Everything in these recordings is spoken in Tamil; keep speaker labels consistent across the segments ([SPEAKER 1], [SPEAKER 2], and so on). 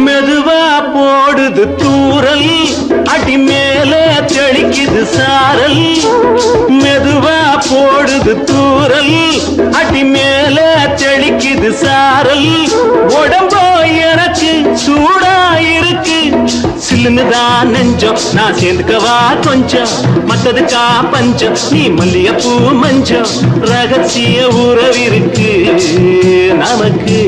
[SPEAKER 1] மெதுவா போடுது தூரல், அடி மேல தெளிக்குது சாரல். மெதுவா போடுது தூரல், அடி மேல தெளிக்குது சாரல். உடம்போ எனக்கு சூடா இருக்கு, சில்லுன்னுதான் நெஞ்சம், நான் சேர்ந்துக்கவா கொஞ்சம், மத்ததுக்கா பஞ்சம், நீ மல்லிகைப்பூ மஞ்சம். ரகசிய உறவிருக்கு நமக்கு.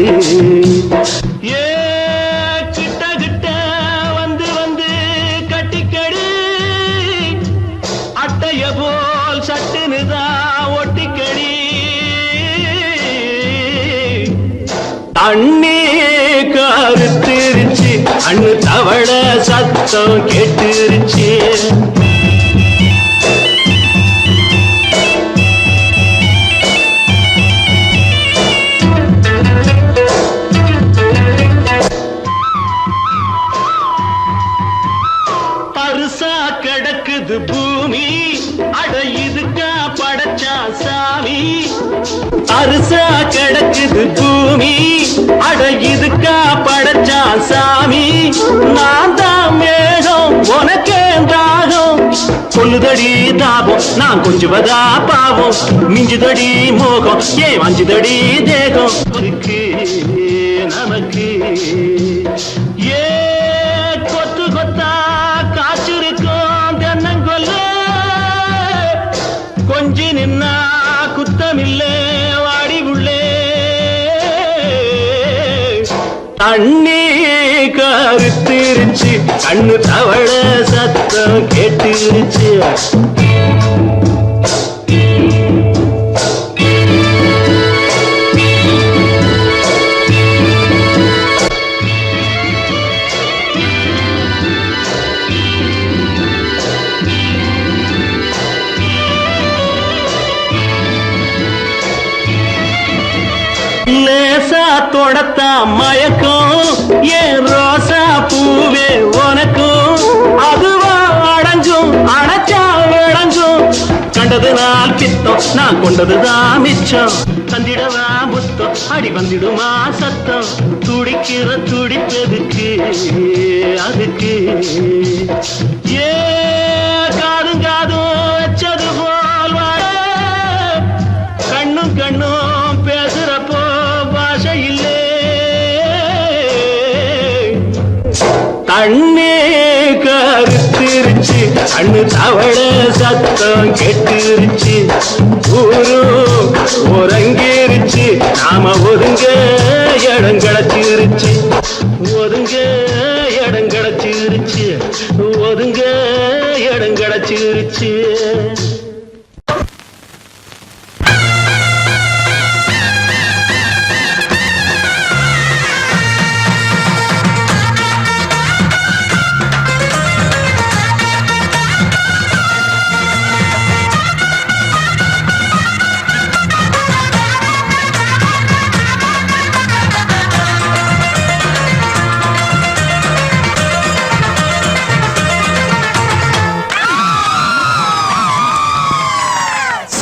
[SPEAKER 1] அண்ணே கருத்திருச்சு, அண்ணு தவள சத்தம் கேட்டுருச்சு. பருசா கிடக்குது பூமி, அட இதுக்கா படைச்சா சாமி. அரிசா கிடக்குது பூமி, அட இதுக்கா படைச்சா சாமி. நான் தான் மேகம், உனக்கே தாகம், சொல்லுதடி தாபம், நான் கொஞ்சுவதா பாவம். மிஞ்சுதடி மோகம், ஏன் வஞ்சுதடி தேகம் இருக்கு நமக்கு. ஏ கொத்து கொத்தா காய்ச்சிருக்கும் தென்னங்கொல்ல, கொஞ்சி நின்னா குத்தமில்லே வாடி உள்ளே. அண்ணே கருத்திருச்சு, கண்ணு தவள சத்தம் கேட்டுருச்சு. லேசா தொடத்தா மயக்கம், ஏன் ரோசா பூவே உனக்கும். அதுவா அடைஞ்சும் அடைச்சா விளஞ்சும், கண்டது நாள் பித்தம், நான் கொண்டதுதான் மிச்சம். தந்திடவா புத்தம், அடி வந்திடுமா சத்தம், துடிக்கிற துடிப்பதுக்கு அதுக்கு. ஏ காதும் காதும் வச்சது போல் வாழ, கண்ணும் கண்ணும் பேசுறப்போ பாஷை இல்லே. கண்ணே கருத்திருச்சு, கண்ணு தவள சத்தம் கெட்டுருச்சு. ஊரு ஒரங்கிருச்சு, நாம ஒதுங்க இடம் கிடைச்சிருச்சு. ஒதுங்க இடம் கிடைச்சிருச்சு, ஒதுங்க இடம் கிடைச்சிருச்சு.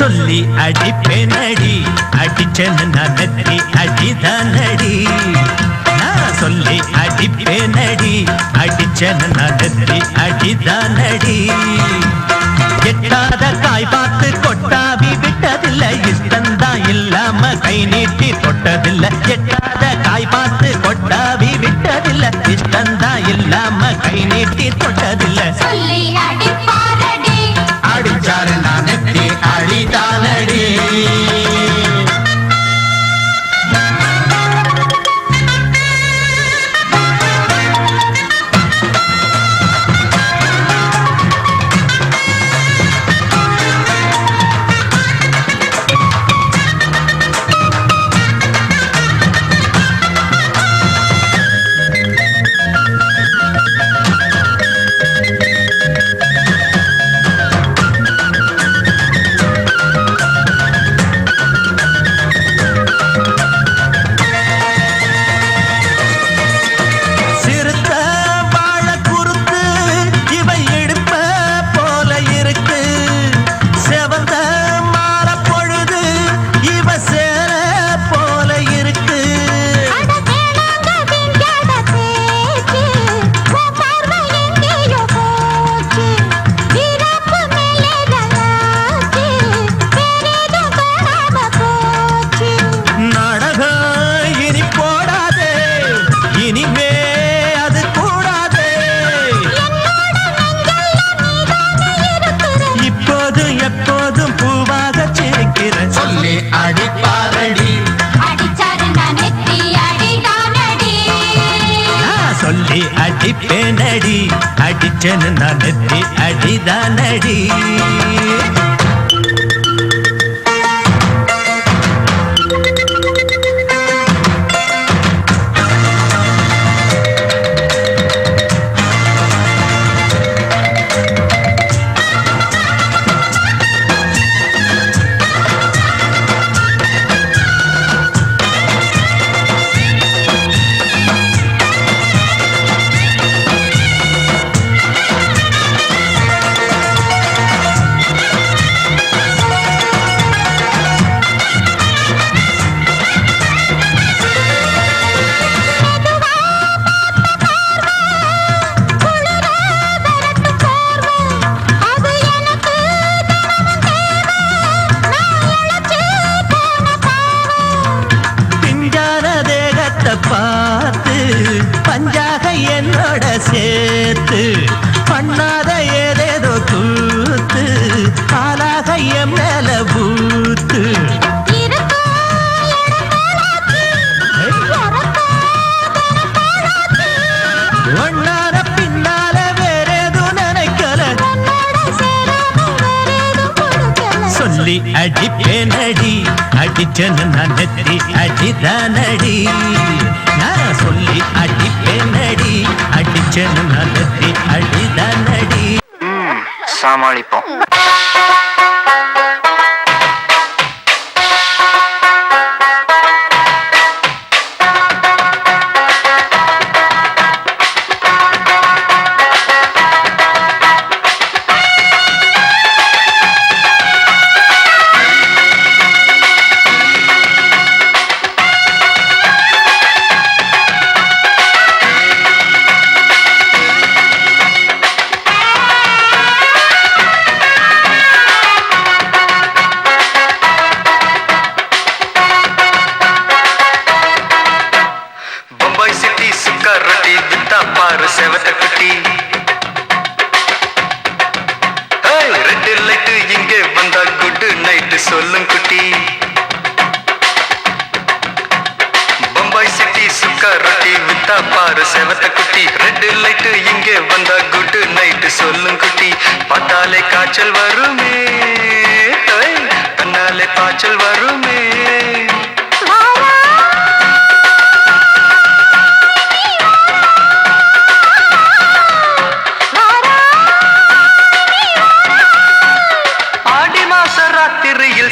[SPEAKER 2] சொல்லி அடிப்பேனடி அடிச்சேன்னு நான் நெத்தி அடிதானடி நான் சொல்லி அடிப்பேனடி அடிச்சேன்னு நான் நெத்தி அடிதானடி எட்டாத காய் பார்த்து கொட்டாவி விட்டதில்லை இஷ்டந்தான் இல்லாம கை நீட்டி தொட்டதில்லை எட்டாத காய் பார்த்து கொட்டாவி விட்டதில்லை இஷ்டந்தான் இல்லாம கை நீட்டி தொட்டதில்லை
[SPEAKER 3] சொல்லி அடிப்பாரடி
[SPEAKER 2] அடிச்சாரு நான் நெத்தி அடிதானடி அடிப்பேனடி அடிச்சேன்னு நான் நெத்தி அடிதானடி பார்த்து பஞ்சாக என்னோட சேர்த்து பண்ணாத ஏதேதோ கூத்து ஆளாக என் மேல பூத்து ஒன்னார பின்னால வேறேதோ நினைக்கல சொல்லி அடிப்பேனடி அடிச்சேன்னு நான் நெத்தி அடிதானடி நான் சொல்லி அடிப்பேனடி அடிச்சேன்னு நான் நெத்தி அடிதானடி
[SPEAKER 4] சமாளிப்போம். செவத்த குட்டி ரெட் லைட் இங்கே வந்தா குட் நைட் சொல்லும் குட்டி பம்பாய் சிட்டி சுக்கா ரொட்டி வித்தா பாரு செவத்த குட்டி ரெட் லைட் இங்கே வந்தா குட் நைட் சொல்லும் குட்டி பார்த்தாலே காய்ச்சல் வருமே கண்ணாலே பாய்ச்சல் வருமே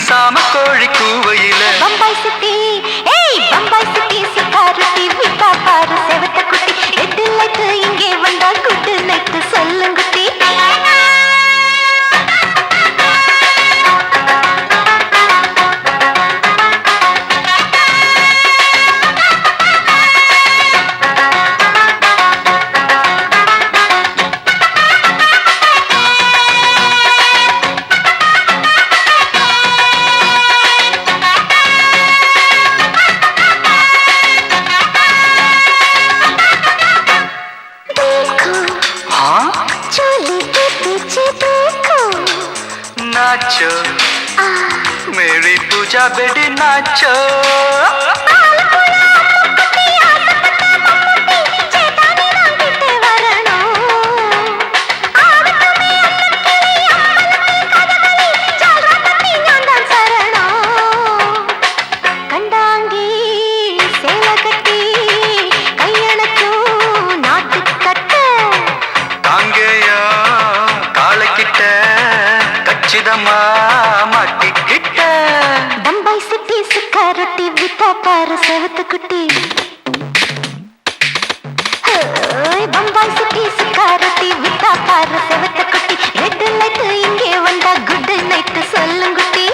[SPEAKER 4] சாம கோழி கூவையில
[SPEAKER 3] பம்பாய் சிட்டி பம்பாய் சிட்டி சிக்காரட்டி விட்டா பாரு செவத்த குட்டி ரெட் லைட் இங்கே வந்தா குட் நைட் சொல்லுங்குட்டி
[SPEAKER 4] குஜா பெடி நாச்சோ மாட்டிக்கிட்ட
[SPEAKER 3] பம்பாய் சிட்டி சுக்கா ரொட்டி வித்தா பாரு செவத்து குட்டி பம்பாய் சிட்டி சுக்கா ரொட்டி வித்தா பாரு செவத்து குட்டி ரெட் லைட் இங்கே வந்தா குட் நைட் சொல்லுங்குட்டி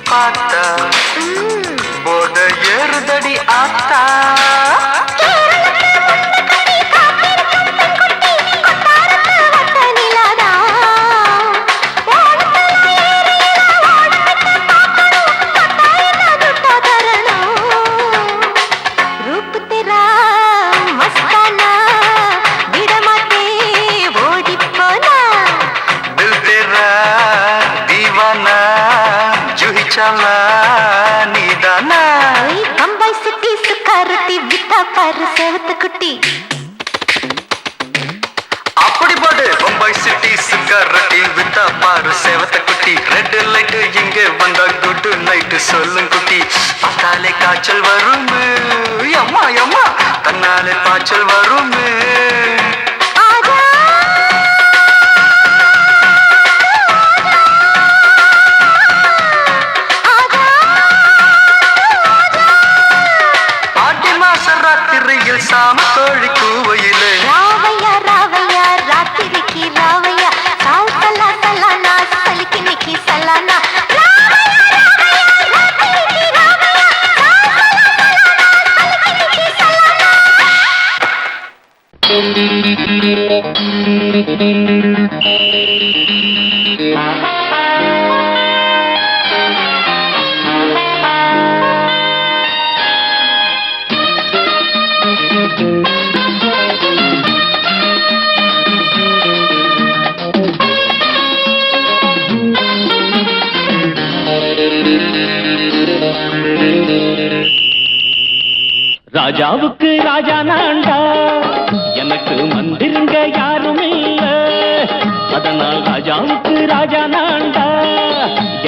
[SPEAKER 4] பார்த்தா போத ஏறுதடி ஆத்தா
[SPEAKER 3] பம்பாய் சிட்டி சுக்கா ரொட்டி வித்தா பாரு செவத்து குட்டி
[SPEAKER 4] அப்படி போடு பம்பாய் சிட்டி சுக்கா ரொட்டி வித்தா பாரு செவத்த குட்டி ரெட் லைட் இங்கே வந்தா குட் நைட் சொல்லும் குட்டி பார்த்தாலே காய்ச்சல் வரும் அம்மா அம்மா தன்னாலே பாய்ச்சல் வரும் சாம கோழி கூவையிலே
[SPEAKER 3] ராவையா ராவையா ராத்திரிக்கு ராவையா சால் சலா சலானா சலிக்கு நிக்கி சலானா
[SPEAKER 1] ராஜாவுக்கு ராஜா நான்டா எனக்கு மந்திருங்க யாரும் இல்ல அதனால் ராஜாவுக்கு ராஜா நான்டா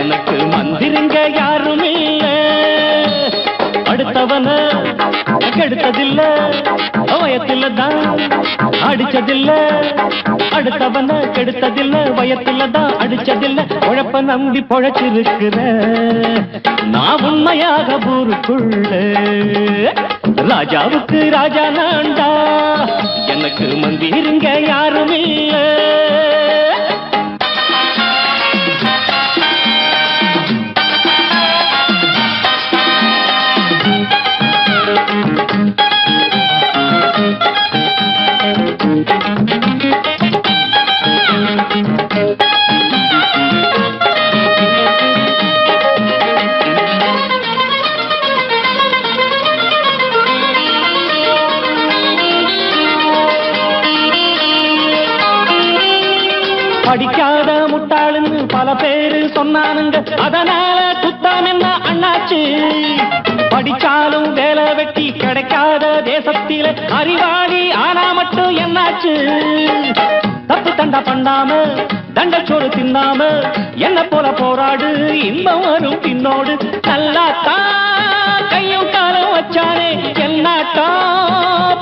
[SPEAKER 1] எனக்கு மந்திருங்க யாரும் இல்ல அடுத்தவன கெடுத்ததில்ல வயத்துல தான் அடிச்சதில்ல அடுத்தவன கெடுத்ததில்ல வயத்துல தான் அடிச்சதில்ல உழப்ப நம்பி பொழைச்சிருக்கிற நான் உண்மையாக ஊருக்குள்ள ராஜாவுக்கு ராஜா நான்டா எனக்கு மந்திருங்க யாரும் இல்ல படிக்காத முட்டாளுன்னு பல பேரு சொன்னானுங்க அதனால குத்தம் என்ன அண்ணாச்சு படிச்சாலும் வேலை வெட்டி கிடைக்காத தேசத்தில அறிவாளி ஆனா மட்டும் என்னாச்சு தப்பு தண்டா பண்ணாம தண்டச்சோறு தின்னாம என்ன போல போராடு இன்பம் வரும் பின்னோடு நல்லாத்தான் கையும் காலம் வச்சானே என்னாட்டா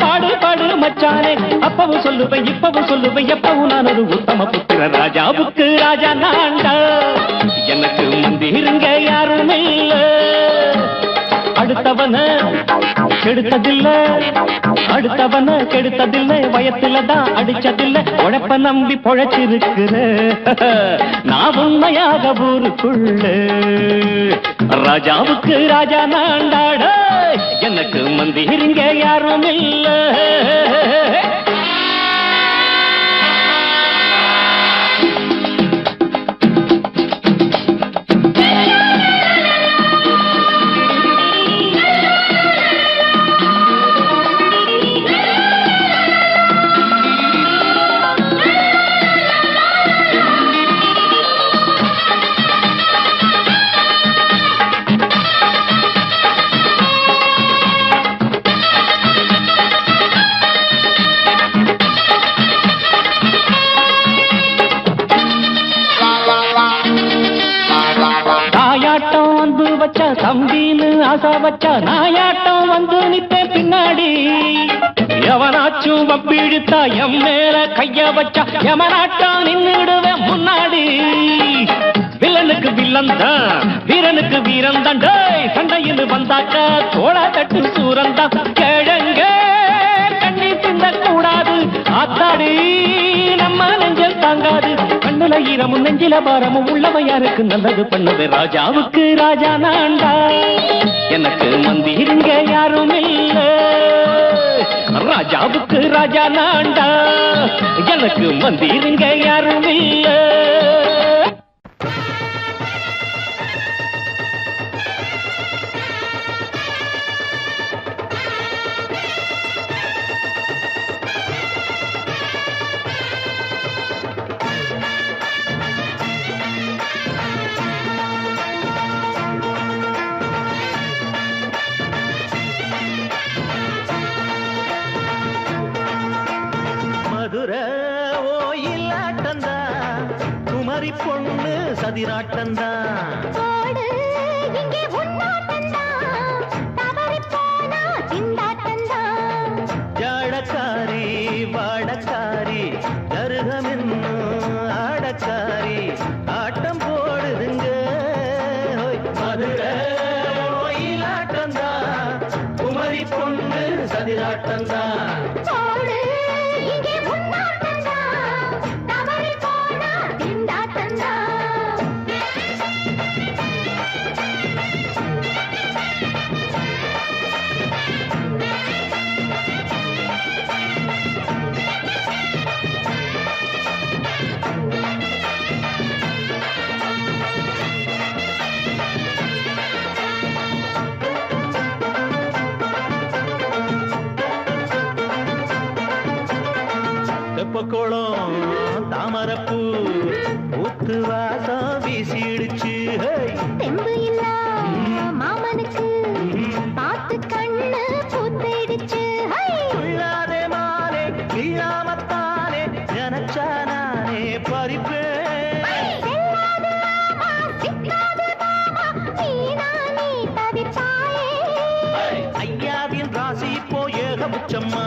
[SPEAKER 1] பாடு பாடு மச்சானே அப்பவும் சொல்லுவேன் இப்பவும் சொல்லுவேன் எப்பவும் நான் ஒரு உத்தம புத்திர ராஜாவுக்கு ராஜா நான்டா எனக்கு மந்திருங்க யாரும் இல்ல அடுத்தவன கெடுத்ததில்ல அடுத்தவன கெடுத்ததில்ல வயத்துல தான் அடிச்சதில்ல உழைப்ப நம்பி பொழைச்சிருக்கிற நான் உண்மையாக ஊருக்குள்ள ராஜாவுக்கு ராஜா நாண்டாட எனக்கு மந்திரிங்க யாரும் இல்ல தம்பின்னு ஆசா வச்சா நாயாட்டம் வந்து நிப்பேன் பின்னாடி எவனாச்சும் வப்பிழுத்தா எம் மேல கைய வச்சா எவனாட்டம் நின்னுடுவேன் முன்னாடி வில்லனுக்கு வில்லன் தான் வீரனுக்கு வீரன் தான் சண்டையில் வந்தாக்கா தோள தட்டு சூரன் தான் கிழங்க கண்ணி திந்த கூடாது ஆத்தாடி நம்ம நெஞ்சல் தாங்காது கண்ணுல ஈரமும் நெஞ்சில பாரமும் உள்ளவன் யாருக்கு நல்லது பண்ணது ராஜாவுக்கு ராஜா நான்டா எனக்கு மந்திருங்க யாரும் இல்ல ராஜாவுக்கு ராஜா நான்டா எனக்கு மந்திருங்க யாரும் இல்ல
[SPEAKER 2] பொண்ணு சதிராட்டந்தா ஜாடக்காரி வாடக்காரி கருகமென்னு ஆடக்காரி ஆட்டம் போடுதுங்க மதுரை ஓயிலாட்டந்தா குமரி பொண்ணு சதிராட்டந்தா தெப்பக்குளம் தாமரப்பூ ஊத்து வாசம் வீசிடுச்சு
[SPEAKER 3] தெம்பு இல்ல மாமனுக்கு பார்த்து கண்ணு பூத்திடுச்சு
[SPEAKER 2] உள்ளாதே மாலே இல்லாமத்தானே நினைச்சா நானே பறிப்பேன் ஐயாவின் ராசி இப்போ ஏகபட்சம்மா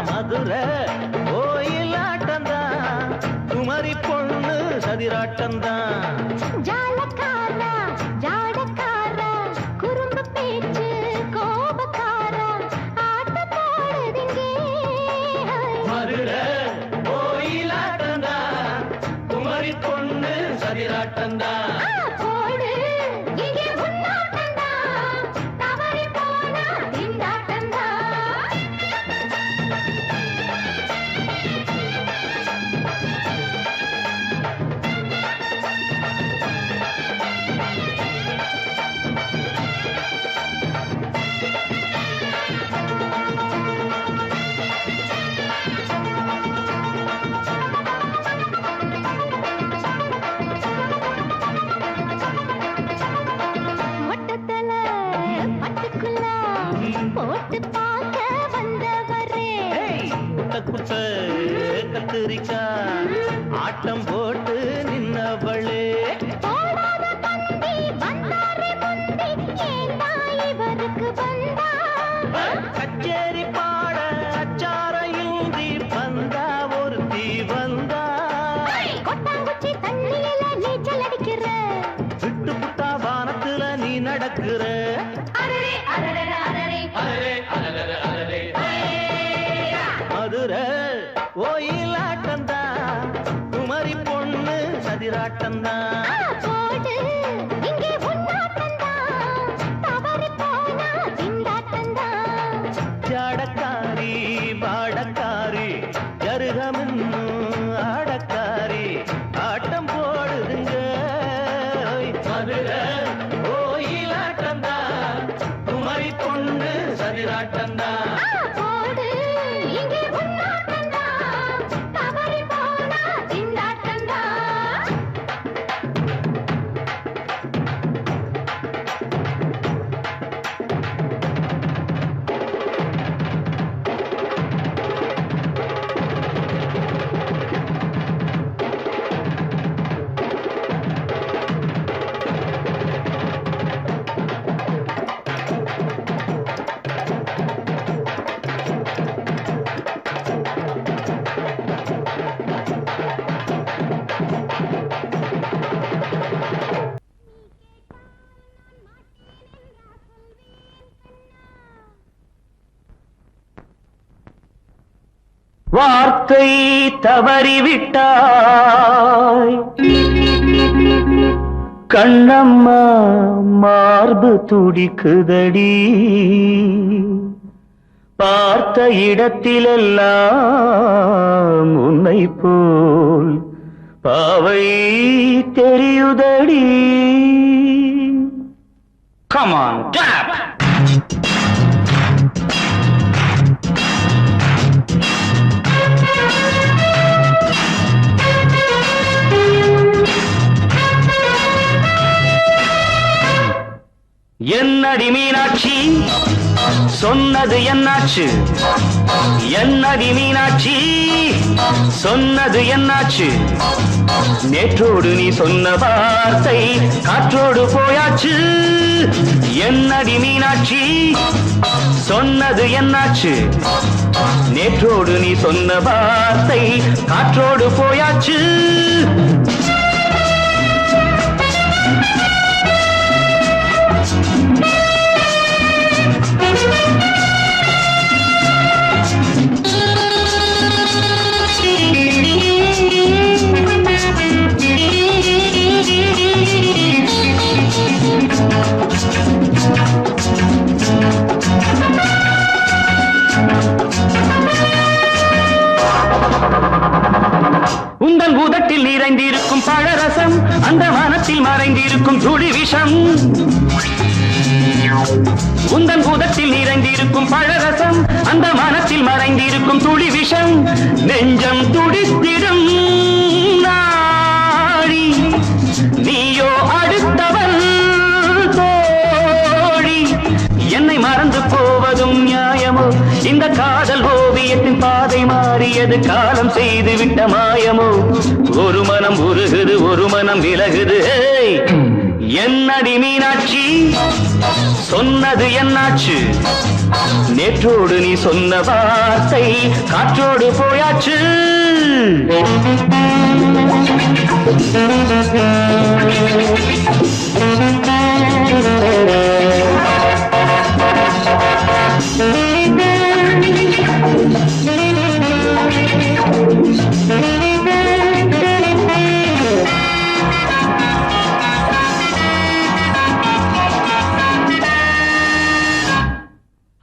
[SPEAKER 2] மதுரை கோயிலாட்டந்தா குமரி பொண்ணு சதிராட்டந்தா
[SPEAKER 3] ஜாலக்காரா ஜாடக்காரா குறும்பு பேச்சு கோபக்காரா ஆட்ட போடுதுங்க
[SPEAKER 2] மதுரை கோயிலாட்டந்தா குமரி பொண்ணு சதிராட்டந்தா குத்த கத்திரிக்கா ஆட்டம் போட்டு நின்னவளே கச்சேரி பாட அச்சாரையுந்தி வந்தா ஒரு தீ வந்தா
[SPEAKER 3] கொட்டாங்குச்சி தண்ணியில நீச்சல் அடிக்கிற
[SPEAKER 2] விட்டு புட்டா வானத்துல நீ நடக்கிற சதிராட்டம்தான்
[SPEAKER 3] போடு இங்கே உன்னாட்டம்தான் தவறி போனா திண்டாட்டம்தான்
[SPEAKER 2] ஜாடக்காரி பாடக்காரி ஜருகமின்னு ஆடக்காரி ஆட்டம் போடுதுங்க மதுரை கோயிலாட்டம்தான் குமரி பொண்ணு சதிராட்டம்தான்
[SPEAKER 3] போடு இங்கே உன்னாட்டம்தான் தவறி போனா திண்டாட்டம்தான்
[SPEAKER 1] வார்த்தை தவறிவிட்டாய் கண்ணம்மா மார்பு துடிக்குதடி பார்த்த இடத்திலெல்லாம் உன்னை போல் பாவை தெரியுதடி Come on, tap! என்னடி மீனாட்சி சொன்னது என்னாச்சு என்னடி மீனாட்சி சொன்னது என்னாச்சு நேற்றோடு நீ சொன்ன வார்த்தை காற்றோடு போயாச்சு என்னடி மீனாட்சி சொன்னது என்னாச்சு நேற்றோடு நீ சொன்ன வார்த்தை காற்றோடு போயாச்சு உந்தன் உதட்டில் நிறைந்திருக்கும் பழரசம் அந்த மனத்தில் மறைந்திருக்கும் துளி விஷம் உந்தன் உதட்டில் நிறைந்திருக்கும் பழரசம் அந்த மனத்தில் மறைந்திருக்கும் துளி விஷம் நெஞ்சம் துடித்திடும் நாடி நீயோ அடுத்தவன் தோழி என்னை மறந்து போவதும் நியாயமோ இந்த காதல் ஓவியத்தின் பாதை மாறியது காலம் செய்து விட்ட மாயமோ ஒரு மனம் உருகுது ஒரு மனம் விலகுது என்னடி மீனாட்சி சொன்னது என்னாச்சு நேற்றோடு நீ சொன்ன வார்த்தை காற்றோடு போயாச்சு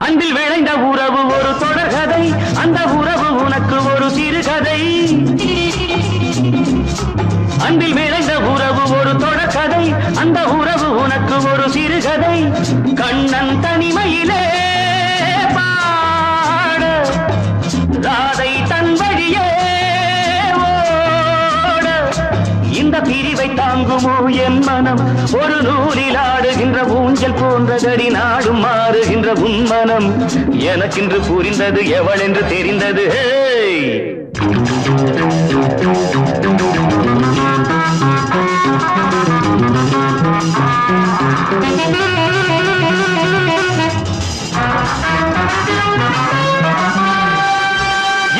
[SPEAKER 1] அன்பில் விளைந்த உறவு ஒரு தொடர்கதை அந்த உறவு உனக்கு ஒரு சிறுகதை அன்பில் விளைந்த உறவு ஒரு தொடர்கதை அந்த உறவு உனக்கு ஒரு சிறுகதை கண்ணன் தனிமையிலே பாட ராதை தன் வழியே ஓட இந்த பிரிவை தாங்குமோ என் மனம் ஒரு நூலில் ஆடுகின்ற ஊஞ்சல் போன்றதடி நாடும் மாறுகின்ற உன்மனம் எனக்கென்று புரிந்தது எவள் என்று தெரிந்தது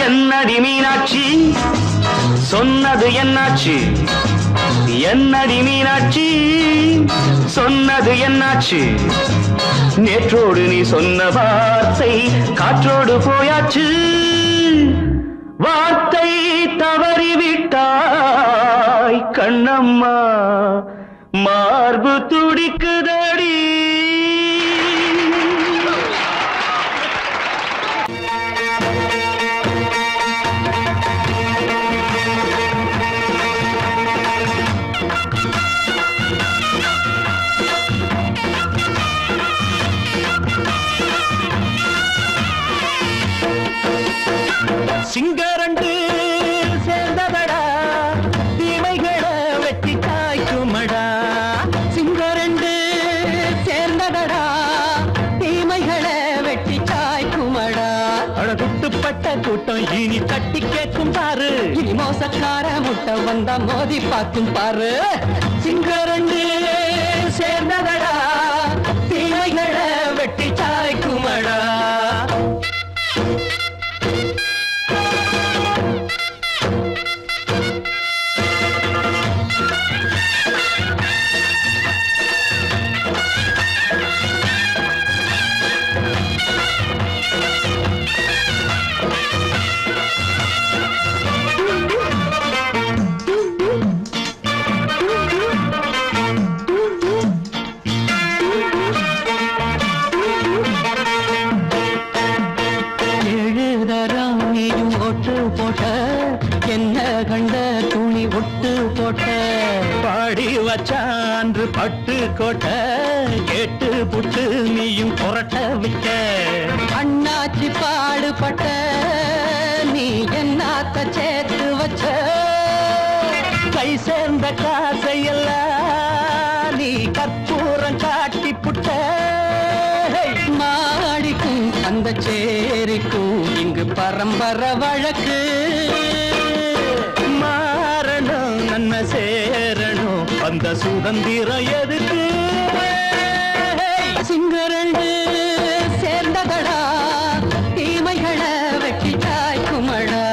[SPEAKER 1] என்னடி மீனாட்சி சொன்னது என்னாச்சு என்னடி மீனாட்சி சொன்னது என்னாச்சு நேற்றோடு நீ சொன்ன வார்த்தை காற்றோடு போயாச்சு வார்த்தை தவறிவிட்டாய் கண்ணம்மா மார்பு துடிக்குதடி. சிங்கரண்டு சேர்ந்ததடா தீமைகளை வெட்டி காய்க்குமடா. சிங்கரண்டு சேர்ந்ததடா தீமைகளை வெட்டி காய்க்குமடா. அழகுட்டுப்பட்ட கூட்டம் இனி தட்டி கேட்கும் பாரு. இனி மோசக்கார முட்டை வந்தா மோதி பார்க்கும் பாரு. சிங்கரண்டு சேர்ந்ததடா தீமைகளை வெட்டி காய்க்குமடா. வச்சான்று பட்டு கோட்டை கேட்டு புட்டு நீயும் புரட்ட விட்ட. அண்ணாச்சி பாடுபட்ட நீ என்னாத்த சேர்த்து வச்ச. கை சேர்ந்த காசையெல்லாம் நீ கற்பூரம் காட்டி புட்ட. மாடிக்கும் அந்த சேரிக்கும் இங்கு பரம்பரை வழக்கு. மாறணும் நன்மை சேரணும் அந்த சுதந்திரம் எதுக்கு. சிங்கரண்டு சேர்ந்ததடா தீமைகளை வெட்டி காய்க்குமடா.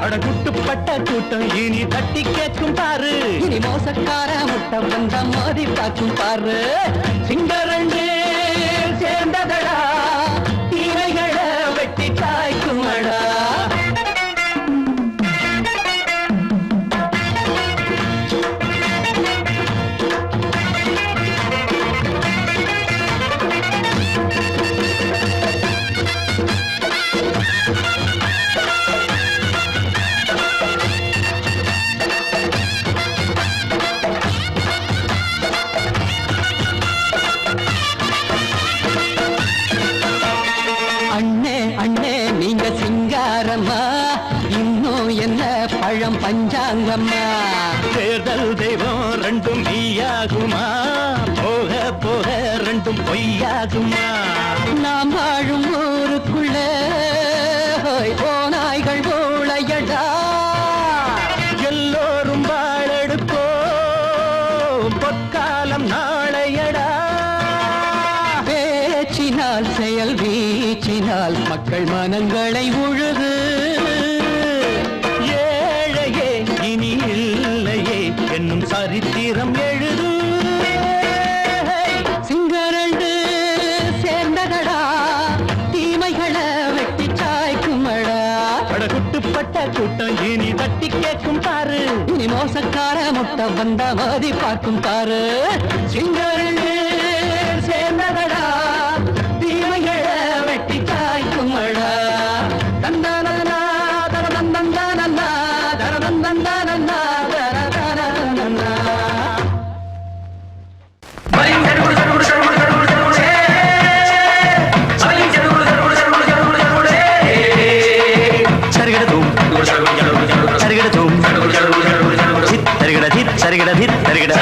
[SPEAKER 1] அடகுட்டுப்பட்ட கூட்டம் இனி தட்டி கேட்கும் பாரு. இனி மோசக்கார முட்டை வந்த மோதி பார்க்கும் பாரு. சிங்கரண்டு சேர்ந்ததடா தீமைகளை வெட்டி காய்க்குமடா. பழம் பஞ்சாங்கம்மா தேர்தல் தெய்வம் ரெண்டும் மெய்யாகுமா. போக போக ரெண்டும் பொய்யாகுமா. நாம் வாழும் ஊருக்குள்ள ஓநாய்கள் ஊழையடா. எல்லோரும் வாழெடுப்போம் பொற்காலம் நாளையடா. பேச்சினால் செயல் வீச்சினால் மக்கள் மனங்களை உழுது. இனி இல்லையே என்னும் சரித்திரம் எழுது. சிங்கரண்டு சேர்ந்ததடா தீமைகளை வெட்டி சாய்க்குமடா. அடகுட்டுப்பட்ட கூட்டம் இனி தட்டி கேட்கும் பாரு. இனி மோசக்கார முட்டை வந்த மோதி பார்க்கும் பாரு. சிங்கரண்டு சேர்ந்ததடா தீமைகளை வெட்டி சாய்க்குமடா. தந்தானா தரதந்தந்தானா தரதந்தந்தானா தரதந்தந்தானா.
[SPEAKER 2] சரிகட சரிகட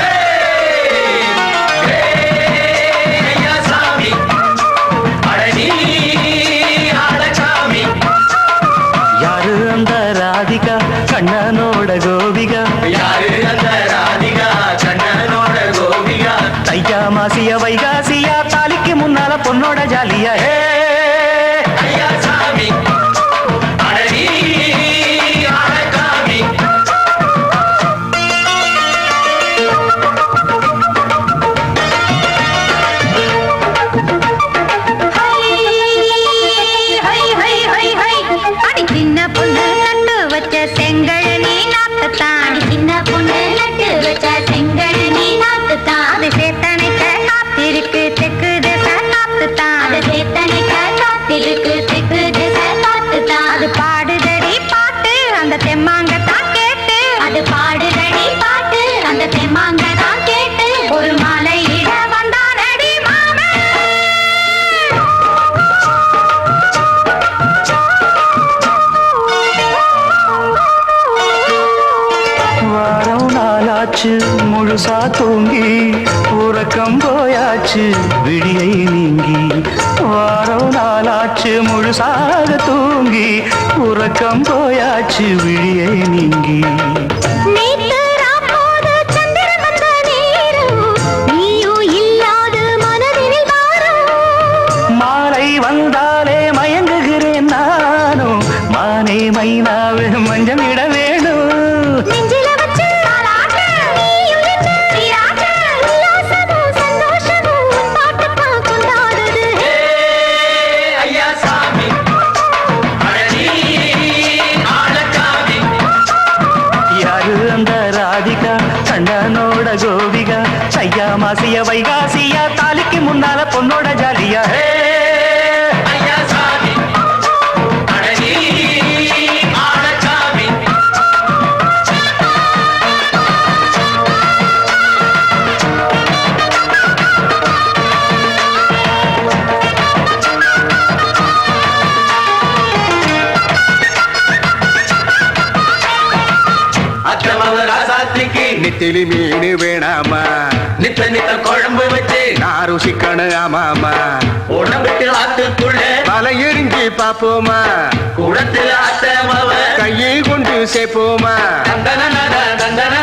[SPEAKER 3] எதுக்கு திக்கு திசை பார்த்துதான் அது பாடுதடி பாட்டு அந்த தெம்மாங்க தான் கேட்டு அது பாடுதடி பாட்டு அந்த தெம்மாங்க தான் கேட்டு ஒரு மாலை இட வந்தானடி மாமன்
[SPEAKER 5] வாரம் நாளாச்சு முழுசா தூங்கி உறக்கம் போயாச்சு விடியை நீங்கி வாரம் நாளாச்சு முழுசாக தூங்கி உறக்கம் போயாச்சு விடியை நீங்கி
[SPEAKER 3] நேத்து ராப்போது சந்திரன் வந்த நேரம் நீயும் இல்லாது மனதினில் வாரம்
[SPEAKER 5] மாலை வந்தாலே மயங்குகிறேன் நானும் மானே மைனாவே மஞ்சம் இட வேணும்
[SPEAKER 3] நெஞ்சில வச்சு தாலாட்டு நீயும் என்று நீராட்டு உல்லாசமும் சந்தோஷமும் உன் பாட்டு கொண்டாடுது
[SPEAKER 2] ஐயா சாமி அழகி ஆளக்காமி
[SPEAKER 5] யாரு அந்த ராதிகா கண்டனோட கோபிகா ஐயா மாசிய வைகாசியா தாலிக்கு முன்னால பொண்ணோட ஜாலியா
[SPEAKER 2] ஐயா சாமி அழகி ஆளக்காமி அக்கிரமவ ராசாத்திக்கு
[SPEAKER 6] நெத்திலி மீன் வேணாமா
[SPEAKER 2] நித்த நித்த குழம்பு வச்சு
[SPEAKER 6] நான் ருசிக்கணும் ஆமாமா
[SPEAKER 2] உடம்பிட்டு ஆத்துக்குள்ள
[SPEAKER 6] பல எரிஞ்சு பாப்போமா
[SPEAKER 2] குடத்துல அத்தமவ
[SPEAKER 6] கையை கொண்டு சேர்ப்போமா
[SPEAKER 2] தந்தன தந்தன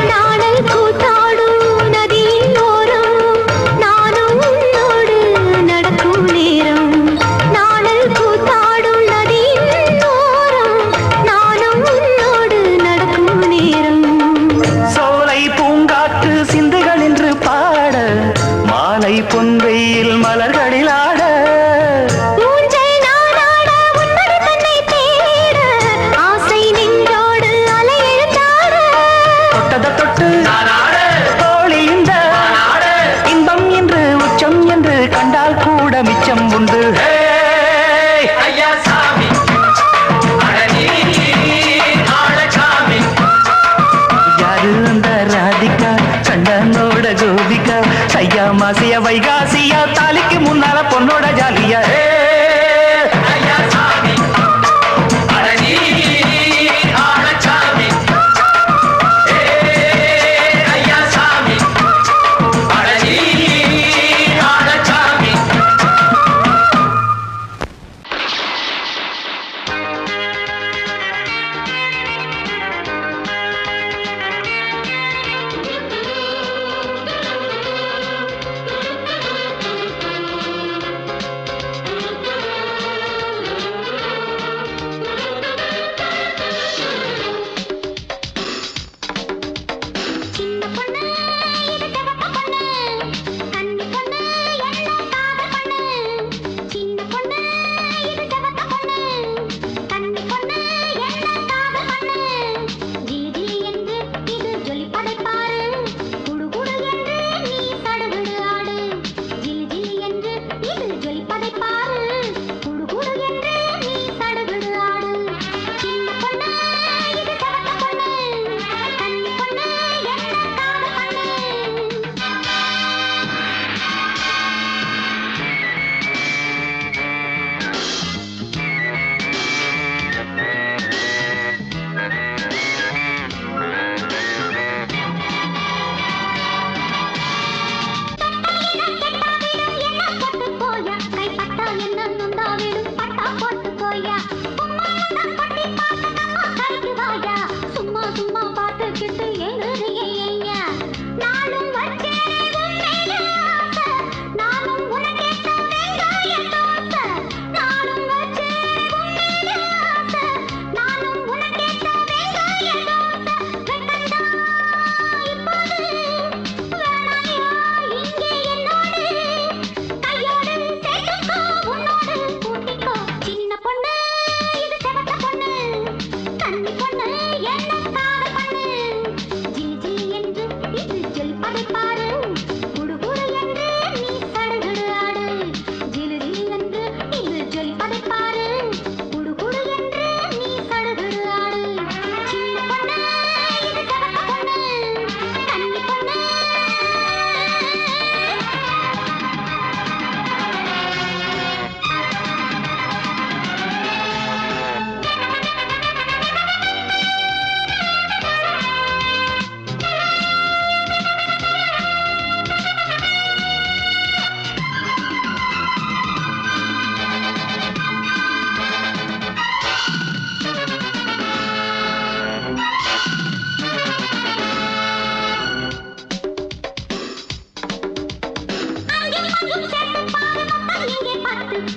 [SPEAKER 3] நாடல் கூத்தாடும் நதியின் ஓரம் நானும் உன்னோடு நடக்கும் நேரம் நாடல் கூத்தாடும் நதியின் ஓரம் நானும் உன்னோடு நடக்கும் நேரம்
[SPEAKER 5] சோலை பூங்காற்று சிந்துகள் என்று பாட மாலை பொன்வெயில் மலர்களில் ஆட
[SPEAKER 3] ஊஞ்சல் நானாட உன்மடி தன்னை தேட ஆசை நின்றோடு அலை எழுந்தாட
[SPEAKER 5] தொட்டத தொட்டு தோழி இந்த இன்பம் என்று உச்சம் என்று கண்டால் கூட மிச்சம் உண்டு
[SPEAKER 2] ஐயா சாமி அழகி ஆளக்காமி
[SPEAKER 5] யாரு அந்த ராதிகா கண்டனோட கோபிகா ஐயா மாசிய வைகாசியா தாலிக்கு முன்னால பொண்ணோட ஜாலியா
[SPEAKER 2] ஐயா சாமி அழகி ஆளக்காமி ஐயா சாமி அழகி ஆளக்காமி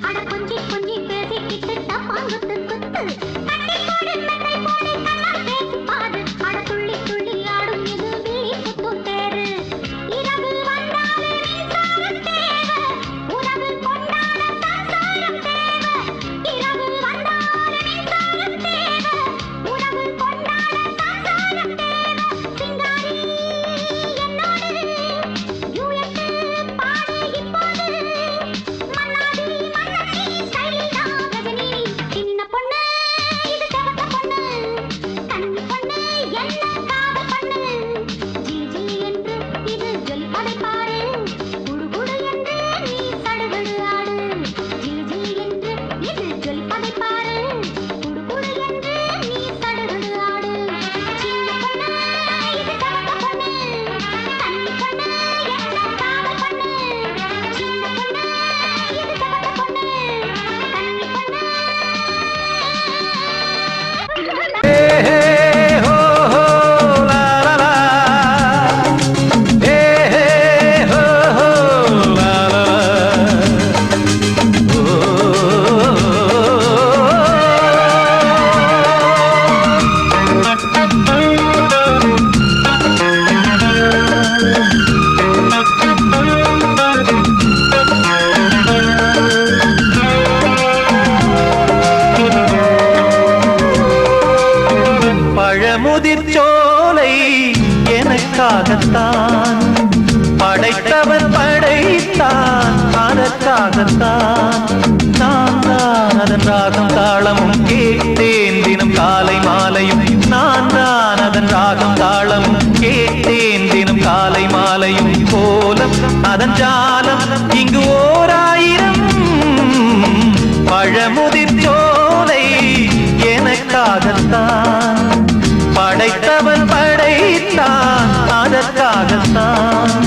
[SPEAKER 3] அட கொஞ்சி கொஞ்சி பேசிக்கிட்டு டப்பாங்குத்து குத்து கட்டி போடு மெத்தை போடு கண்ணா பேசி பாரு அட துள்ளி துள்ளி ஆடும் இது விழி குத்தும் தேரு இரவு வந்தாலே மின்சாரம் தேவை உறவு கொண்டாட சம்சாரம் தேவை இரவு வந்தாலே மின்சாரம் தேவை உறவு கொண்டாட சம்சாரம் தேவை சிங்காரி என்னோடு யூஎட்டு பாடு இப்போது மன்னாடி மன்னி ஸ்டைலில் தான் ரஜினி சின்ன பொண்ணு இது செவத்த பொண்ணு கண்ணி பொண்ணு என்ன காதல் பண்ணு ஜிலி ஜிலி என்று இது ஜொலிப்பதை பாரு குடு குடு என்று நீ சடுகுடு ஆடு ஜிலி ஜிலி என்று இது ஜொலிப்பதை பாரு குடு குடு என்று நீ சடுகுடு ஆடு சின்ன பொண்ணு இது செவத்த பொண்ணு கண்ணி பொண்ணு என்ன காதல் பண்ணு சின்ன பொண்ணு இது செவத்த பொண்ணு கண்ணி பொண்ணு
[SPEAKER 5] பழமுதிர் சோலை எனக்காகத்தான் படைத்தவன் படைத்தான் அதற்காகத்தான் நான் தான் அதன் ராகம் தாளமும் கேட்டேன் தினம் காலை மாலையும் நான் தான் அதன் ராகம் தாளமும் கேட்டேன் தினம் காலை மாலையும் கோலம் அதன் ஜாலம் இங்கு ஓராயிரம் பழமுதிர் சோலை எனக்காகத்தான் படைத்தவன் படைத்தான் அதற்காகத்தான்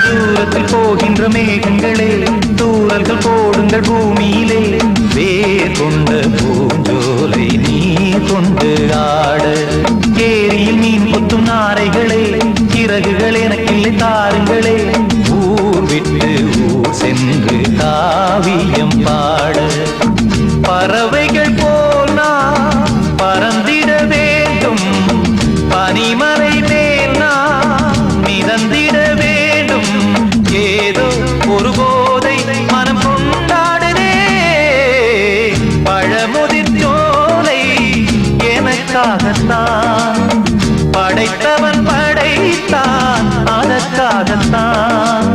[SPEAKER 5] தூரத்தில் போகின்ற மேகங்களே தூரல்கள் போடுங்கள் பூமியிலே வேர் கொண்ட பூஞ்சோலை நீ கொண்டு ஆட ஏரியில் மீன் கொத்தும் நாரைகளே இறகுகள் எனக்கில்லை தாருங்களே ஊர் விட்டு ஊர் சென்று காவியம் பாட பறவைகள் போல் நான் பறந்திட வேண்டும் பனிமலை மேல் நான் மிதந்திட வேண்டும் ஏதோ ஒரு போதை மனம் கொண்டாடுதே பழமுதிர் சோலை எனக்காகத்தான் படைத்தவன் படைத்தான் அதற்காகத்தான்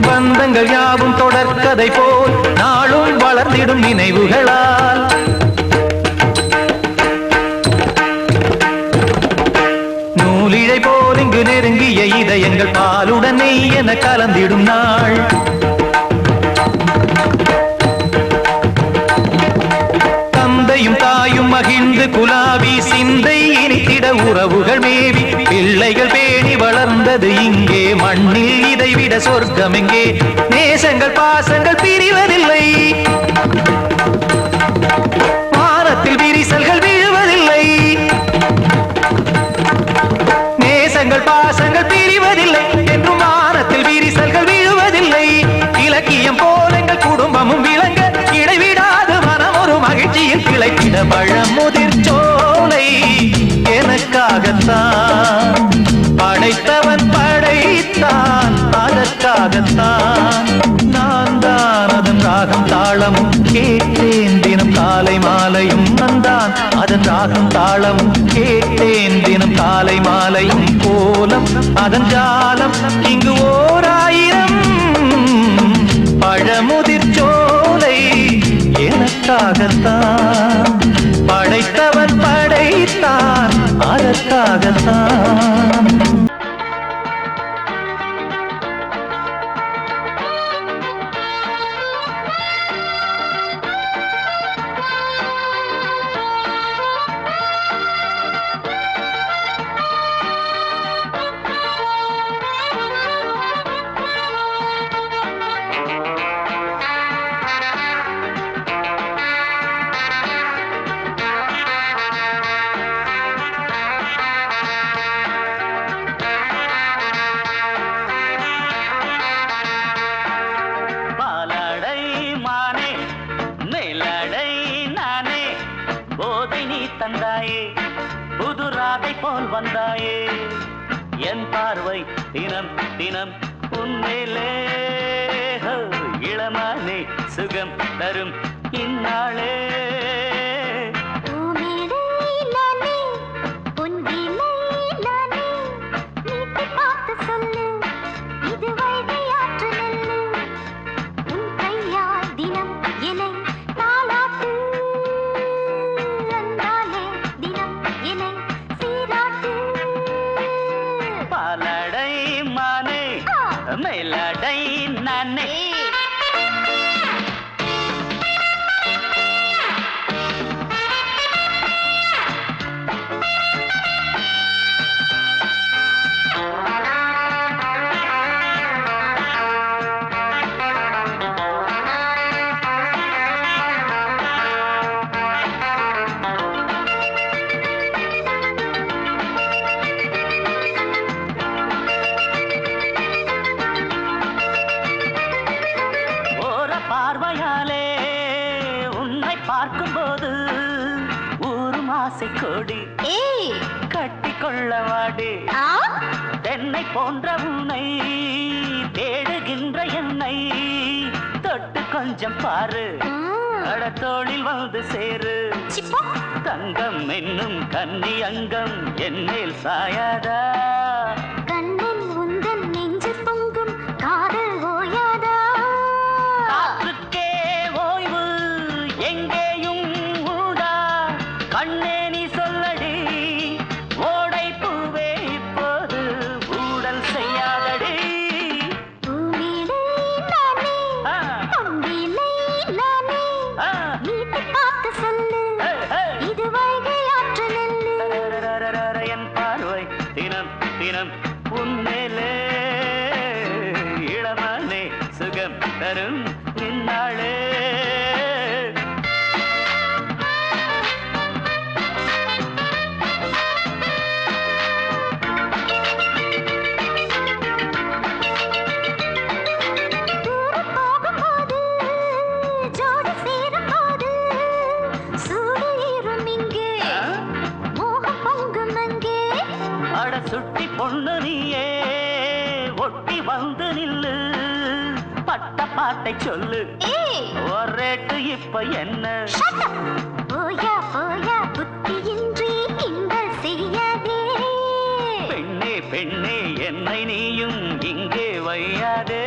[SPEAKER 5] பந்தங்கள் யாவும் தொடர்கதை போல் நாளும் வளர்ந்திடும் நினைவுகளால் நூலிழை போல் இங்கு நெருங்கிய இதயங்கள் பாலுடன் நெய் என கலந்திடும் நாள் தந்தையும் தாயும் மகிழ்ந்து குலாவி சிந்தை இனித்திட உறவுகள் மேவி பிள்ளைகள் பேணி வளர்ந்தது இங்கே மண்ணில் இதைவிட சொர்க்கம் எங்கே நேசங்கள் பாசங்கள் பிரிவதில்லை வானத்தில் விரிசல்கள் விழுவதில்லை நேசங்கள் பாசங்கள் பிரிவதில்லை என்றும் வானத்தில் விரிசல்கள் விழுவதில்லை இலக்கியம் போல எங்கள் குடும்பமும் விளங்க இடைவிடாது மனம் ஒரு மகிழ்ச்சியில் கிளைக்கிட பழமுதிர் சோலை எனக்காகத்தான் படைத்தவன் படைத்தான் அதற்காகத்தான் அதன் ஜாலம் இங்கு ஓர் ஆயிரம். பழமுதிர் சோலை எனக்காகத்தான், படைத்தவன் படைத்தான் அதற்காகத்தான்.
[SPEAKER 1] போல் வந்தாயே என் பார்வை தினம் தினம் உன்மேலே இளமானே சுகம் தரும் இந்நாளே. மேலடை நானே பார்வையாலே உன்னை பார்க்கும்போது ஊரும் ஆசை கொடி கட்டிக்கொள்ள வாடி. தென்னை போன்ற உன்னை தேடுகின்ற என்னை தொட்டு கொஞ்சம் பாரு, கடத்தோளில் வந்து சேரு. தங்கம் என்னும் கன்னி அங்கம் என் மேல் சாயாதா,
[SPEAKER 3] கண்ணில் உந்தன் நெஞ்சு பொங்கும் காதல் ஓயாதா.
[SPEAKER 1] காற்றுக்கே ஓய்வு எங்கேயும் உண்டா, கண்ணே நீ சொல்லடி ஓடை பூவே இப்போது ஊடல் செய்யாதடி.
[SPEAKER 3] பூமியிலே நானே அம்பிலே நானே வீட்டு காத்து சொல்லு இது வைகை ஆற்று நெல்லு.
[SPEAKER 1] என் பார்வை தினம் தினம் உன்மேலே இளமானே சுகம் தரும் இந்நாளே. சுட்டி பொண்ணு நீயே ஒட்டி வந்து நில்லு, பட்ட பாட்டை சொல்லு ஒரேட்டு இப்ப என்ன.
[SPEAKER 3] போயா போயா புத்தியின்றி கிண்டல் செய்யாதே.
[SPEAKER 1] பெண்ணே பெண்ணே என்னை நீயும் இங்கே வையாதே.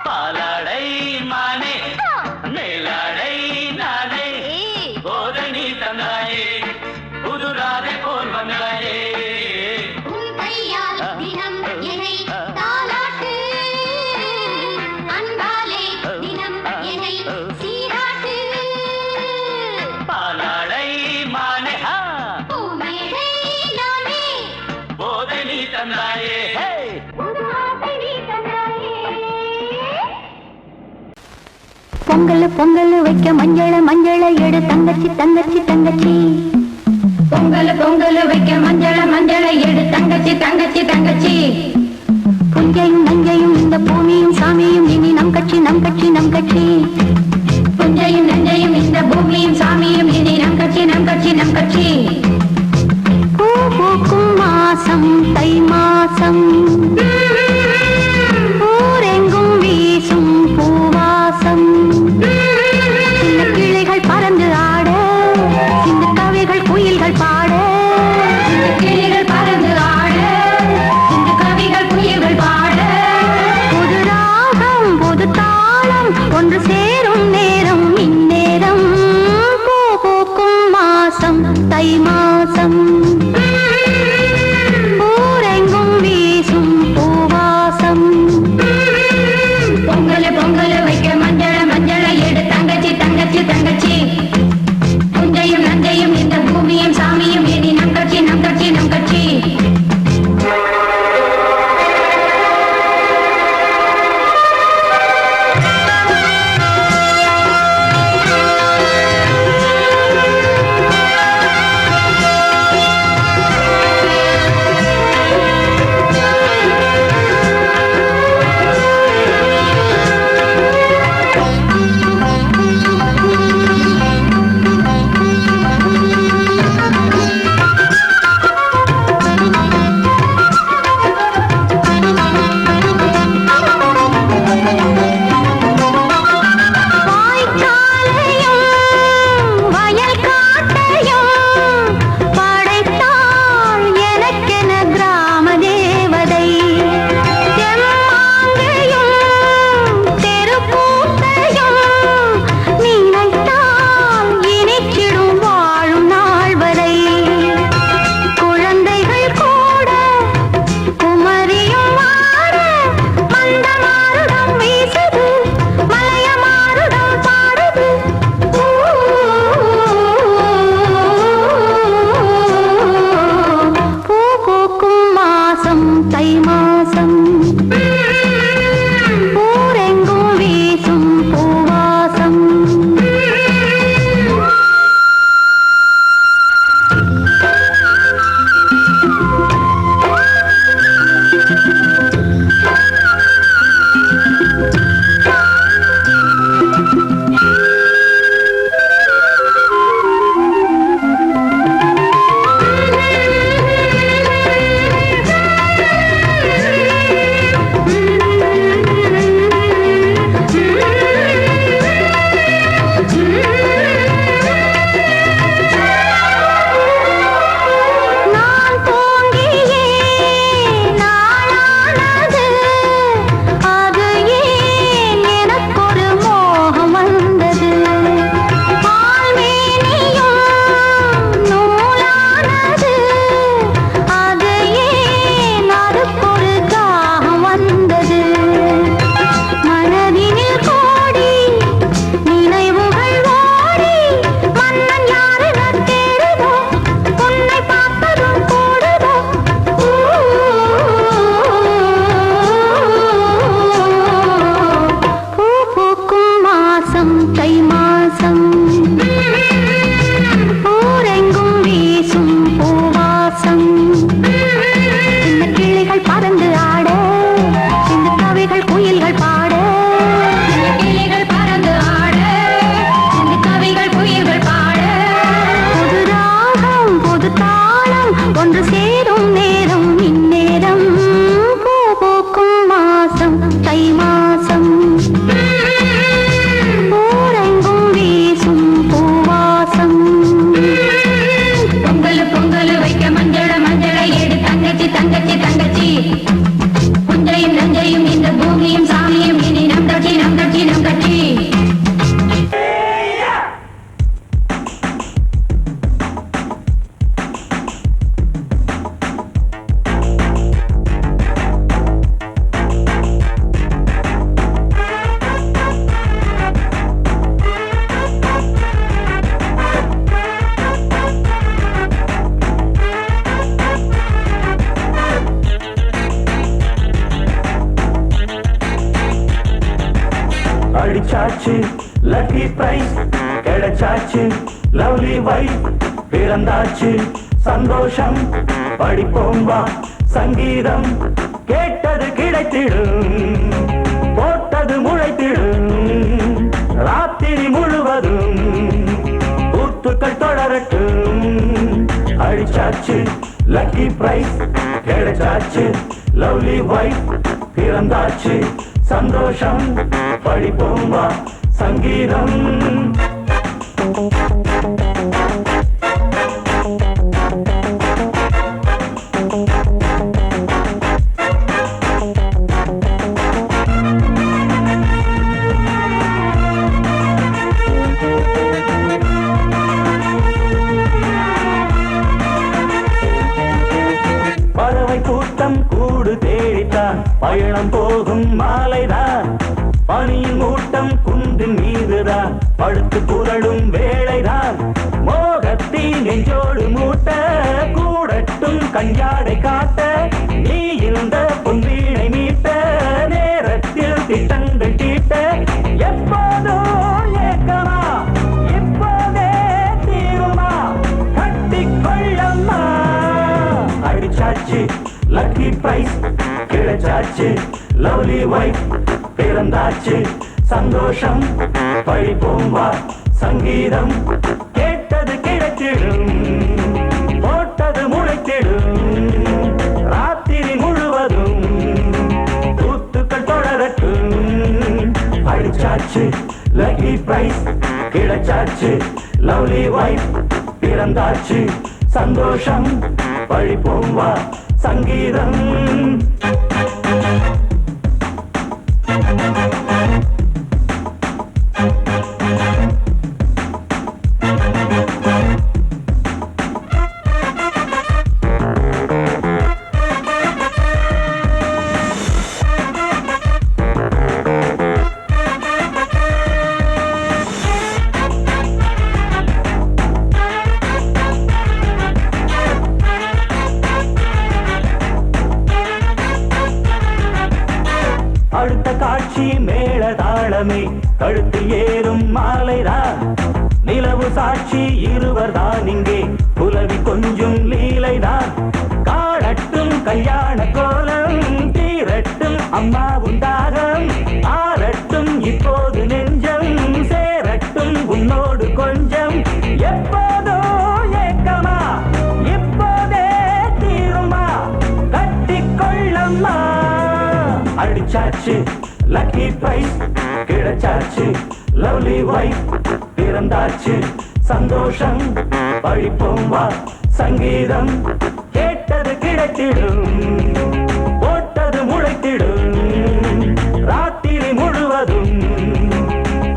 [SPEAKER 1] பாலாடை மானே மேலாடை நானே போதை நீ தந்தாயே புதுராதை போல் வந்தாயே.
[SPEAKER 3] உன் கையால் தினம் என்னை தாலாட்டு, அன்பாலே தினம் என்னை சீராட்டு.
[SPEAKER 1] பாலாடை மானே
[SPEAKER 3] பூமேடை நானே
[SPEAKER 1] போதை நீ தந்தாயே.
[SPEAKER 3] பொங்கல் பொங்கல் வைக்க மஞ்சள மஞ்சள எடு தங்கச்சி தங்கச்சி தங்கச்சி. பொங்கல் பொங்கல் வைக்க மஞ்சள மஞ்சள எடு தங்கச்சி தங்கச்சி தங்கச்சி. புஞ்சையும் நஞ்சையும் இந்த பூமியும் சாமியும் இனி நம் கட்சி நம் கட்சி நம் கட்சி. புஞ்சையும் நஞ்சையும் இந்த பூமியும் சாமியும் இனி நம் கட்சி நம் கட்சி நம் கட்சி. பூ பூக்கும் மாசம் தை மாசம், பூ ஒன்று சேரும் நேரம் இந்நேரம் பூ பூக்கும் மாசம் தை மாசம் ஊரெங்கும் வீசும் பூவாசம் பொங்கல் பொங்கல் வைக்க மஞ்சள மஞ்சள எடு தங்கச்சி தங்கச்சி தங்கச்சி புஞ்சையும் நஞ்சையும் இந்த பூமியும் சாமியும் இனி நம் கட்சி நம் கட்சி நம் கட்சி
[SPEAKER 5] அடிச்சாச்சு லக்கி பிரைஸ் கிடைச்சாச்சு லவ்லி வைஃப் பிறந்தாச்சு சந்தோஷம் படிப்போம் வா சங்கீதம் கேட்டது கிடைத்திடும் போட்டது முளைத்திடும் ராத்திரி முழுவதும் ஊத்துக்கள் தொடரட்டும் அடிச்சாச்சு லக்கி பிரைஸ் கிடைச்சாச்சு லவ்லி வைஃப் பிறந்தாச்சு சந்தோஷம் படிப்போம் வா சங்கீதம் பயணம் போகும் மாலைதான் பனியின் மூட்டம் குன்றின் மீதுதான் படுத்து புரளும் வேளைதான் மோகத்தி நெஞ்சோடு மூட்ட கூடட்டும் கஞ்சாடை காட்ட நீ இந்த பொன்வீணை மீட்ட நேரத்தில் திட்டங்கள் தீட்ட எப்போதோ ஏக்கமா இப்போதே தீருமா கட்டிக்கொள்ளம்மா அடிச்சாச்சு லக்கி பிரைஸ் கிடைச்சாச்சு லவ்லி வைஃப் பிறந்தாச்சு சந்தோஷம் பழிப்போம் வா சங்கீதம் கேட்டது கிடைத்திடும் போட்டது முளைத்திடும் ராத்திரி முழுவதும் கூத்துக்கள் தொடரட்டும் அடிச்சாச்சு லக்கி பிரைஸ் கிடைச்சாச்சு லவ்லி வைஃப் பிறந்தாச்சு சந்தோஷம் பழிப்போம் வா சங்கீதம் அடுத்த காட்சி மேளதாளமே கழுத்தில் ஏறும் மாலைதான் நிலவு சாட்சி இருவர்தான் இங்கே புலவி கொஞ்சும் லீலைதான் காணட்டும் கல்யாண கோலம் தீரட்டும் அம்மா உண்டாகம் ஆரட்டும் இப்போது நெஞ்சம் சேரட்டும் உன்னோடு கொஞ்சம் எப்போதோ ஏக்கமா இப்போதே தீருமா கட்டிக்கொள்ளம்மா அடிச்சாச்சு லக்கி பிரைஸ் கிடைச்சாச்சு லவ்லி வைஃப் பிறந்தாச்சு சந்தோஷம் பழிப்போம் வா சங்கீதம் கேட்டது கிடைத்திடும் போட்டது முளைத்திடும் ராத்திரி முழுவதும்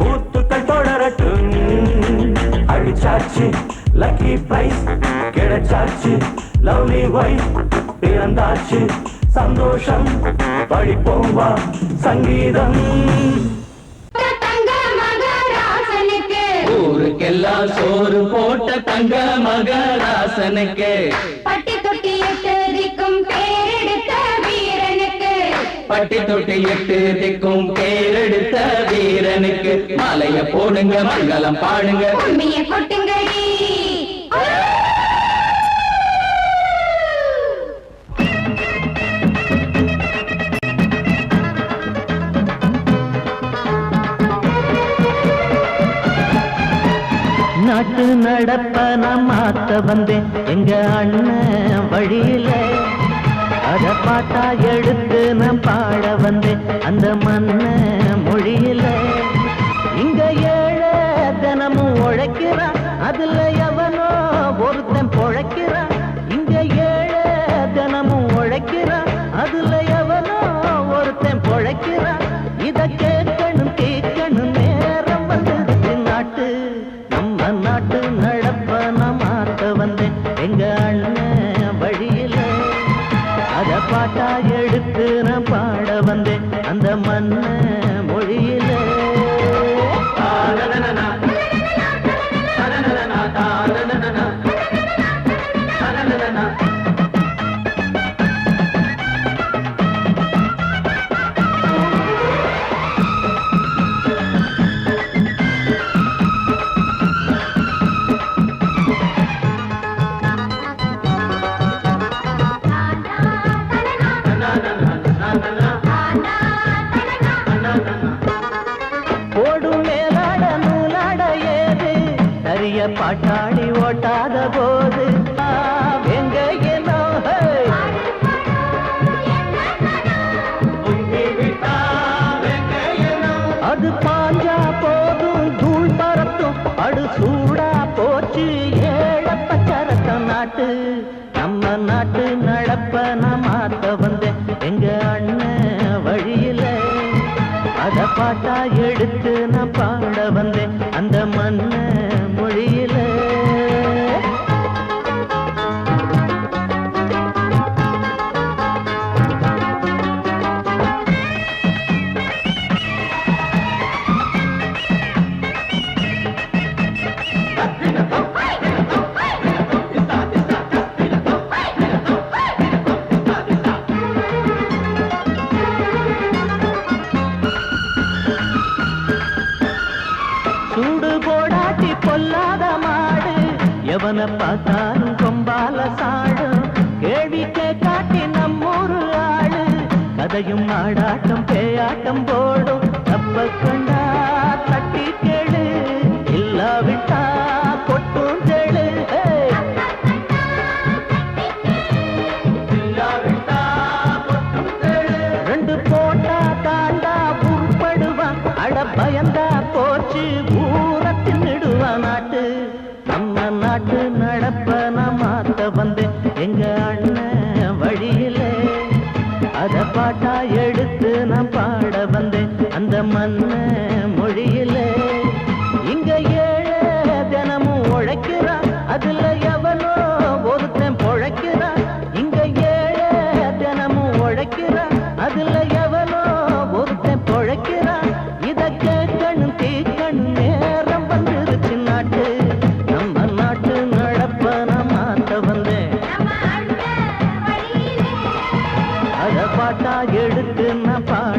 [SPEAKER 5] கூத்துக்கள் தொடரட்டும் அடிச்சாச்சு லக்கி பிரைஸ் கிடைச்சாச்சு லவ்லி வைஃப் பிறந்தாச்சு சந்தோஷம் பழிப்போம் வா சங்கீதம்
[SPEAKER 3] தங்க மகராசனுக்கு
[SPEAKER 1] ஊருக்கெல்லாம் சோறு போட்ட தங்க மகராசனுக்கு
[SPEAKER 3] பட்டி தொட்டி எட்டு திக்கும் பேரெடுத்த வீரனுக்கு
[SPEAKER 1] பட்டி தொட்டி எட்டு திக்கும் பேரெடுத்த வீரனுக்கு மாலைய போடுங்க மங்களம் பாடுங்க
[SPEAKER 3] உண்மையை கொட்டுங்கடி
[SPEAKER 5] நாட்டு நடப்ப நான் மாத்த வந்தேன் எங்க அண்ணன் வழியில அத பாட்டா எடுத்து நான் பாட வந்தேன் அந்த மண்ண மொழியில இங்க ஏழை தினமும் உழைக்கிறான் அதுல எவனோ ஒருத்தன் பொழைக்கிறான் இங்க ஏழை தினமும் உழைக்கிறான் அதுல எவனோ ஒருத்தன் பொழைக்கிறான் இத கேட்கணும் கேட்கணும் நேரம் வந்தது நாட்டு நம்ம நாட்டு நடப்ப நான் மாத்த வந்தேன் எங்க அண்ணன் வழியில அத பாட்டா எடுத்து நான் பாட வந்தேன் அந்த மண்ண மொழியில ஓடும் மேலாட நூலாட ஏது சரிய பாட்டாளி ஓட்டாத போது எங்க ஏனோ அது பாஞ்சா போதும் தூள் பறத்தும் அடு சூடா போச்சு ஏழப்பச்சரத்தம் நாட்டு நம்ம நாட்டு நடப்ப நான் மாத்த வந்தேன் எங்க அண்ணன் வழியில அத பாட்டா எடுத்து நான் பாட வந்தேன் அந்த மண்ண மொழியில
[SPEAKER 2] எவனை பார்த்தாலும் கொம்பால சாடும் கேள்வி காட்டி நம்மூரு ஆளு கதையும் நாடாட்டம் பேயாட்டம் போடும் தப்ப கண்டா தட்டி கேளு இல்லாவிட்டா கொட்டும் கேளு ரெண்டு போட்டா தாண்டா உருப்படுவான் அட பயந்தா போச்சு ஊரை தின்னுடுவான் நாட்டு நம்ம நாட்டு நடப்ப நான் மாத்த வந்தேன் எங்க அண்ணன் வழியில அத பாட்டா எடுத்து நான் பாட வந்தேன் அந்த மண்ண மொழியில இங்க ஏழை தினமும் உழைக்கிறான் அதுல எவனோ ஒருத்தன் பொழைக்கிறான் இங்க ஏழை தினமும் உழைக்கிறான் அதுல எவனோ ஒருத்தன் பொழைக்கிறான் இத கேட்கணும் தீக்கணும் நேரம் வந்துருச்சு நாட்டு நம்ம நாட்டு நடப்ப நான் மாத்த வந்தேன் அத பாட்டா எடுத்து நான் பாட